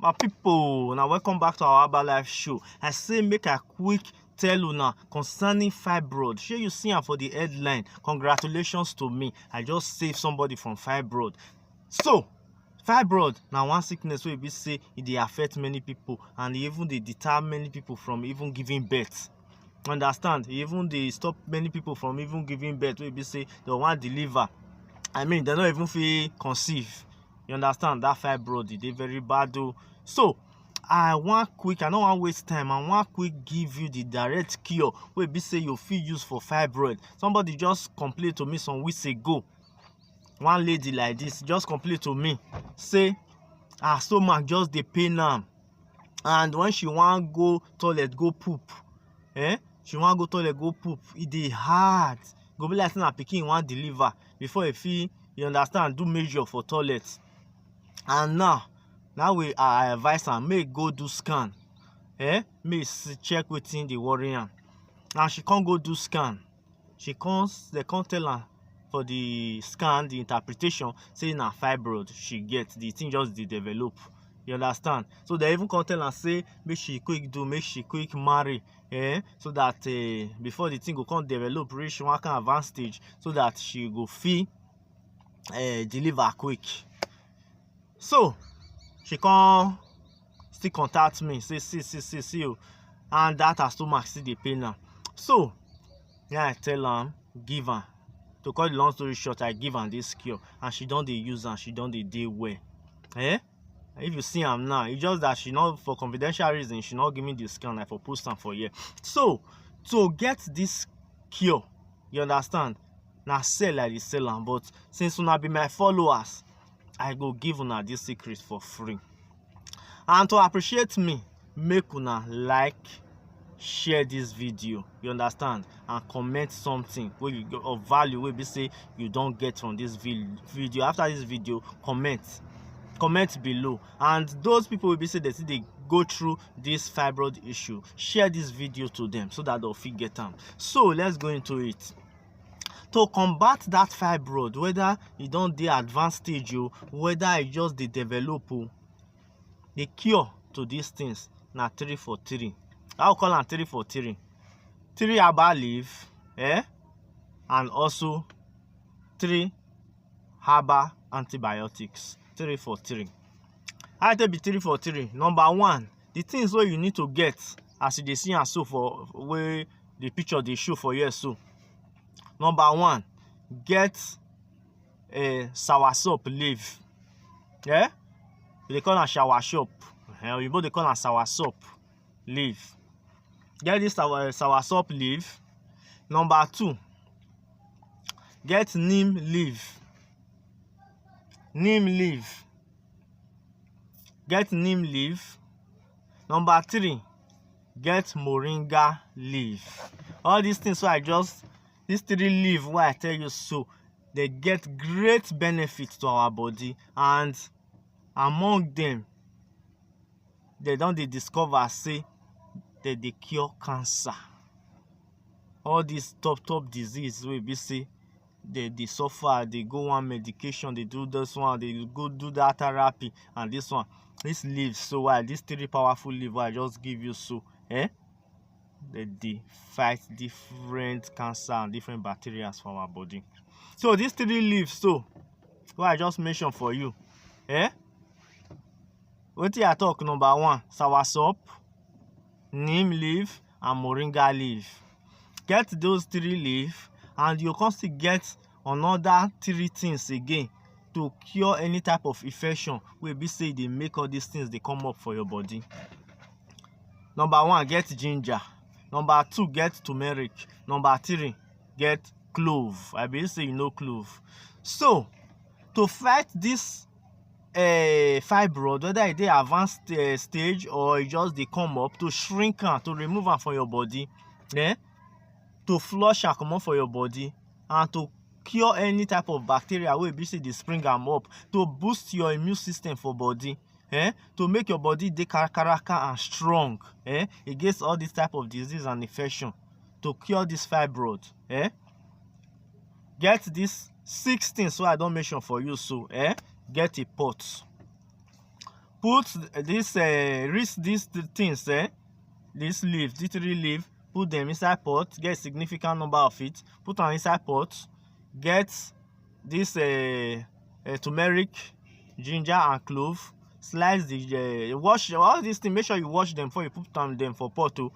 My people, now welcome back to our Herbalife show. I say make a quick tell una concerning fibroid. Sure you see am for the headline. Congratulations to me. I just saved somebody from fibroid. So, fibroid now one sickness wey be say it dey affect many people and even dey deter many people from even giving birth. Understand? Even dey stop many people from even giving birth wey be say they want deliver. I mean, they don't even feel conceive. You understand? That fibroid e dey very bad though. So I don't want waste time. I want quick give you the direct cure wey be say you fit use for fibroid. Somebody just complained to me some weeks ago. One lady like this just complained to me, say her stomach just dey pain am, and when she want go toilet go poop, she want go toilet go poop, e dey hard. Go be like say na pikin wan deliver before e fit, you understand, do measure for toilet. And now way I advise am make go do scan, make check wetin dey worry am. And she can't go do scan. They can't tell her for the scan, the interpretation, say na fibroid she get. The thing just dey develop. You understand? So they even can't tell her say make she quick marry, so that before the thing go come develop reach one kind advanced stage, so that she go fit deliver quick. So she come still contact me, say see you, and that her stomach still dey pain am. So yeah, I tell am, give am. To cut the long story short, I give am this cure, and she don dey use am. She don dey well. If you see am now, it's just that she not, for confidential reasons, she not give me the scan. I for post am for here. So to get this cure, you understand, na sell I dey sell am, but since una be my followers, I go give una this secret for free. And to appreciate me, make una like, share this video, you understand, and comment something where you get of value, where be say you don't get from this video. After this video, comment below. And those people will be say they go through this fibroid issue, share this video to them so that they'll fit get them. So let's go into it. To combat that fibroid, whether e don dey advanced stage or whether e just dey develop, the cure to these things na 3 for 3. I will call am 3 for 3. 3 herbal leaf, and also 3 herbal antibiotics. 3 for 3. How it be 3 for 3? Number 1, the things where you need to get, as you dey see and so for where the picture they show for here. So number 1, get a soursop leaf. They call it soursop. You both they call it soursop leaf. Get this soursop leaf. Number 2, get neem leaf. Get neem leaf. Number 3, get moringa leaf. All these things, so these 3 leaves, what I tell you, so they get great benefits to our body, and among them, they don't discover say that they cure cancer. All these top disease wey be say they suffer, they go on medication, they do this one, they go do that therapy, and this one, these leaves, so why these 3 powerful leaves I just give you, so they fight different cancer and different bacteria from our body. So these 3 leaves, so what I just mentioned for you, what I talk, number 1, soursop, neem leaf, and moringa leaf. Get those 3 leaves, and you can still get another 3 things again to cure any type of infection wey be say they make all these things they come up for your body. Number 1, get ginger. Number 2, get turmeric. Number 3, get clove. I believe say you know clove. So to fight this fibroid, whether it dey advanced stage or it just they come up, to shrink am, to remove am from your body, to flush am comot for your body, and to cure any type of bacteria wey be say they spring am up, to boost your immune system for body, to make your body dey kakaraka and strong against all this type of disease and infection, to cure this fibroid. Get these 6 things so I don't mention for you. So get a pot, put this these things, this leaf, this 3 leaf, put them inside pot, get a significant number of it, put them inside pot, get this turmeric, ginger and clove, slice the wash all these things, make sure you wash them before you put them for pot. To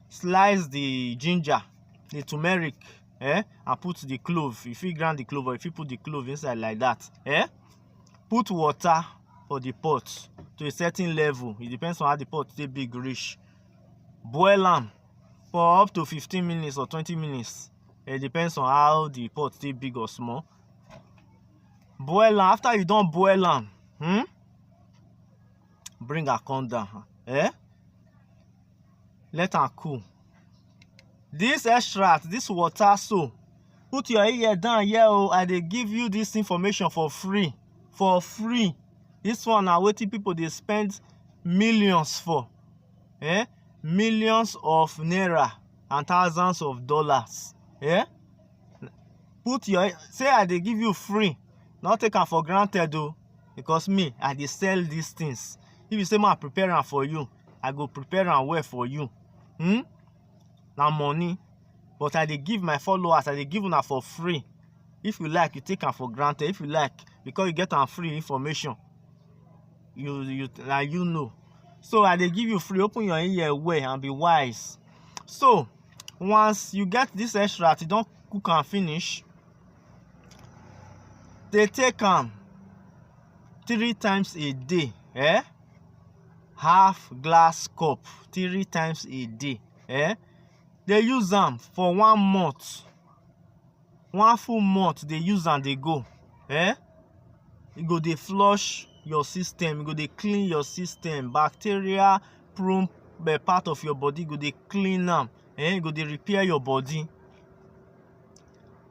slice the ginger, the turmeric, and put the clove. If you grind the clove, or if you put the clove inside like that, put water for the pot to a certain level. It depends on how the pot dey big reach. Boil them for up to 15 minutes or 20 minutes. It depends on how the pot dey big or small. Boil them. After you don't boil them, bring a con down, let am cool. This extract, this water, so put your ear down here. I dey give you this information for free. This one na wetin people dey spend millions for, millions of naira and thousands of dollars. Put your say I dey give you free, not take am for granted though, because me I dey sell these things. If you say ma prepare am for you, I go prepare am well for you. Na money, but I dey give my followers, I dey give una for free. If you like, you take am for granted. If you like, because you get am free information, you know. So I dey give you free. Open your ear well and be wise. So once you get this extract, you don cook am finish, they take am 3 times a day, half glass cup 3 times a day. They use them for 1 month, 1 full month. They use them, they go. You go dey flush your system, you go dey clean your system. Bacteria prone part of your body, go dey clean them. You go dey repair your body.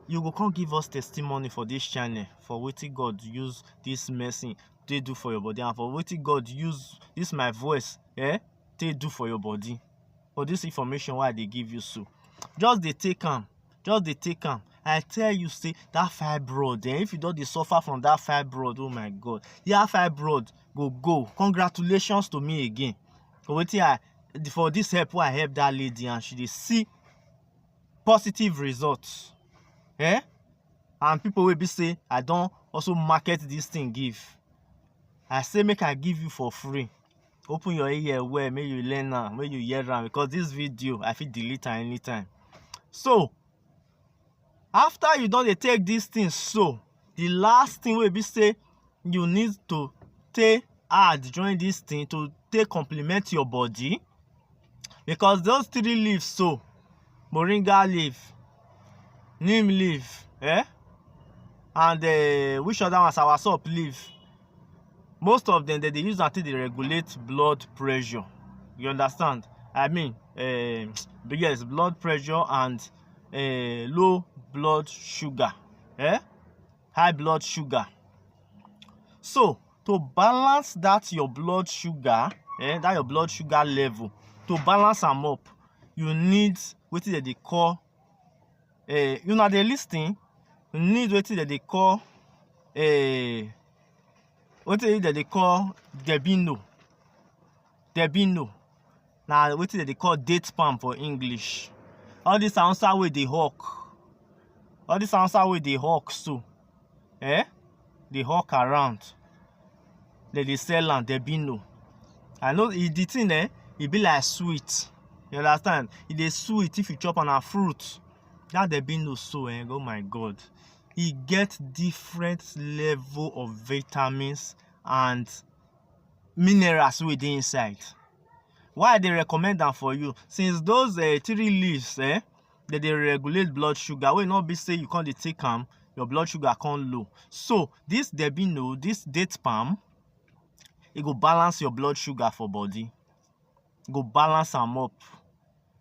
You go come give us testimony for this channel, for wetin God use this medicine to do for your body, and for wetin God use this my voice to do for your body. For this information why they give you, so just dey take am, I tell you, say that fibroid, if you don't suffer from that fibroid, oh my God, yeah, fibroid go. Congratulations to me again for wetin for this help where I help that lady, and she dey see positive results. And people will be say I don't also market this thing give. I say make I give you for free. Open your ear well, may you learn now, may you hear am, because this video I fit delete am anytime. So after you don dey take these things, so the last thing will be say you need to take add join this thing to take complement your body, because those 3 leaves, so moringa leaf, neem leaf, and which other one, soursop leaf, most of them they use until they regulate blood pressure. You understand? I mean, yes, blood pressure and low blood sugar, high blood sugar. So to balance that your blood sugar, that your blood sugar level, to balance them up, you need wetin they call you know the listing. You need wetin they call wetin they call debino. Now wetin they call date palm for English. All this answer with the hawk. All this answer with the hawk, so the hawk around. They sell and debino. I know the thing it be like sweet. You understand? It is sweet if you chop on a fruit. That debino, so oh my God, it get different level of vitamins and minerals within inside. Why they recommend them for you? Since those 3 leaves, that they regulate blood sugar, will not be say you can't take them, your blood sugar can't low. So this debino, this date palm, it go balance your blood sugar for body. It go balance them up.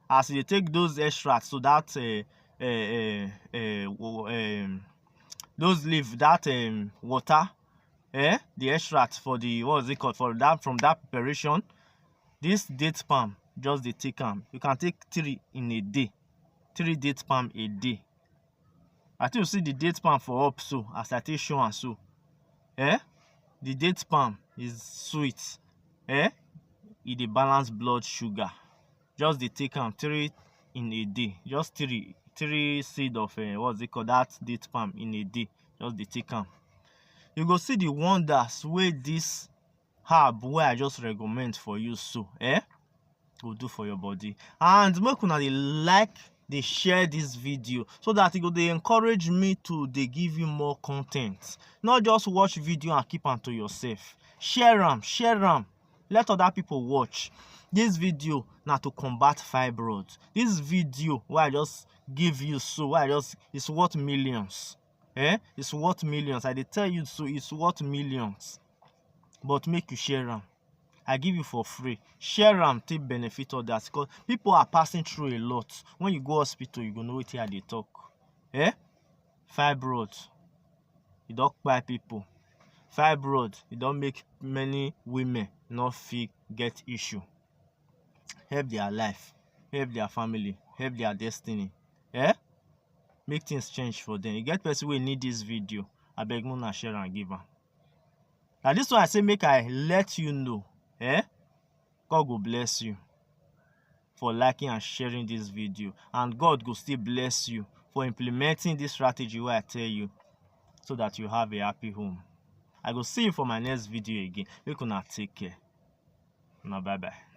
As you take those extracts, so that those leaves, that water, the extract for the, what is it called, for that, from that preparation, this date palm, just they take them. You can take 3 in a day, 3 date palm a day. I think you see the date palm for up, so as I take show and so, the date palm is sweet. e dey balance blood sugar. Just dey take am 3 in a day. Just three seed of what's it called, that date palm in a day. Just dey take am. You go see the wonders wey this herb wey I just recommend for you so go do for your body. And make una dey like, dey share this video so that e go dey encourage me to dey give you more content. Not just watch video and keep am to yourself. Share am, let other people watch. This video na to combat fibroids. This video wey I just give you so, it's worth millions. It's worth millions. I dey tell you so, it's worth millions. But make you share am. I give you for free. Share am, take benefit others, because people are passing through a lot. When you go hospital, you go know wetin I dey talk. Fibroids, e don kpai people. Fibroids, e don make many women not fit get issue. Help their life, help their family, help their destiny. Make things change for them. You get person wey need this video, abeg una share and give am. Na this one I say make I let you know. God go bless you for liking and sharing this video, and God go still bless you for implementing this strategy wey I tell you, so that you have a happy home. I go see you for my next video again. Make una take care. Una bye bye.